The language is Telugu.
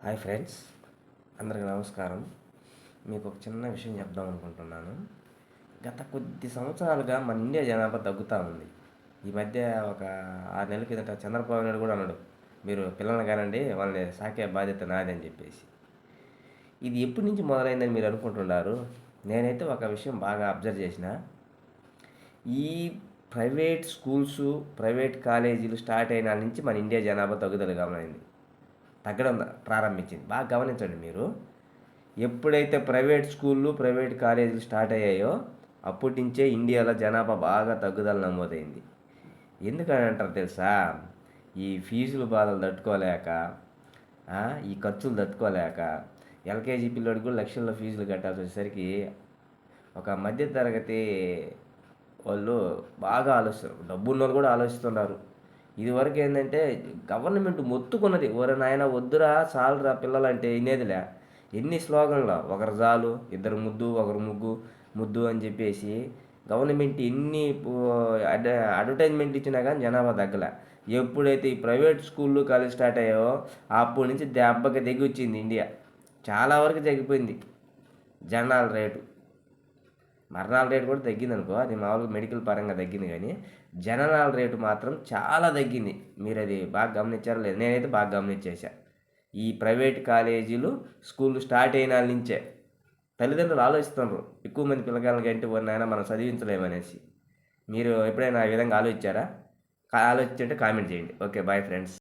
హాయ్ ఫ్రెండ్స్, అందరికీ నమస్కారం. మీకు ఒక చిన్న విషయం చెప్దాం అనుకుంటున్నాను. గత కొద్ది సంవత్సరాలుగా మన ఇండియా జనాభా తగ్గుతూ ఉంది. ఈ మధ్య ఒక 6 నెలల కిందట చంద్రబాబు నాయుడు కూడా అన్నాడు, మీరు పిల్లల్ని కానండి, వాళ్ళని సాకే బాధ్యత నాది అని చెప్పేసి. ఇది ఎప్పటి నుంచి మొదలైందని మీరు అనుకుంటున్నారు? నేనైతే ఒక విషయం బాగా అబ్జర్వ్ చేసిన, ఈ ప్రైవేట్ స్కూల్స్, ప్రైవేట్ కాలేజీలు స్టార్ట్ అయిన నుంచి మన ఇండియా జనాభా తగ్గుదల గమనైంది, తగ్గడం ప్రారంభించింది. బాగా గమనించండి మీరు. ఎప్పుడైతే ప్రైవేట్ స్కూళ్ళు, ప్రైవేట్ కాలేజీలు స్టార్ట్ అయ్యాయో అప్పటి నుంచే ఇండియాలో జనాభా బాగా తగ్గుదల నమోదైంది. ఎందుకని అంటారు తెలుసా? ఈ ఫీజులు బాధలు తట్టుకోలేక, ఈ ఖర్చులు తట్టుకోలేక ఎల్కేజీ పిల్లోడికి కూడా లక్షల్లో ఫీజులు కట్టాల్సి వచ్చేసరికి ఒక మధ్యతరగతి వాళ్ళు బాగా ఆలోచిస్తారు, డబ్బున్న వాళ్ళు కూడా ఆలోచిస్తున్నారు. ఇదివరకు ఏంటంటే గవర్నమెంట్ మొత్తుకున్నది, ఒరే నాయన వద్దురా చాలురా పిల్లలంటే వినేదిలే. ఎన్ని స్లోగన్లు, ఒకరు చాలు, ఇద్దరు ముద్దు, ఒకరు ముద్దు అని చెప్పేసి గవర్నమెంట్ ఎన్ని అడ్వర్టైజ్మెంట్ ఇచ్చినా కానీ జనాభా తగ్గలే. ఎప్పుడైతే ఈ ప్రైవేట్ స్కూళ్ళు కాలేజ్ స్టార్ట్ అయ్యాయో అప్పటి నుంచి దెబ్బకి దిగి వచ్చింది ఇండియా. చాలా వరకు తగ్గిపోయింది జనాల రేటు. మరణాల రేటు కూడా తగ్గింది అనుకో, అది మామూలుగా మెడికల్ పరంగా తగ్గింది, కానీ జననాల రేటు మాత్రం చాలా తగ్గింది. మీరు అది బాగా గమనించారో లేదు, నేనైతే బాగా గమనించేసా. ఈ ప్రైవేట్ కాలేజీలు, స్కూళ్ళు స్టార్ట్ అయిన నుంచే తల్లిదండ్రులు ఆలోచిస్తున్నారు, ఎక్కువ మంది పిల్లగాళ్ళకి అంటే నాయన మనం చదివించలేమనేసి. మీరు ఎప్పుడైనా ఆ విధంగా ఆలోచించారా? ఆలోచించుంటే కామెంట్ చేయండి. Okay, bye friends.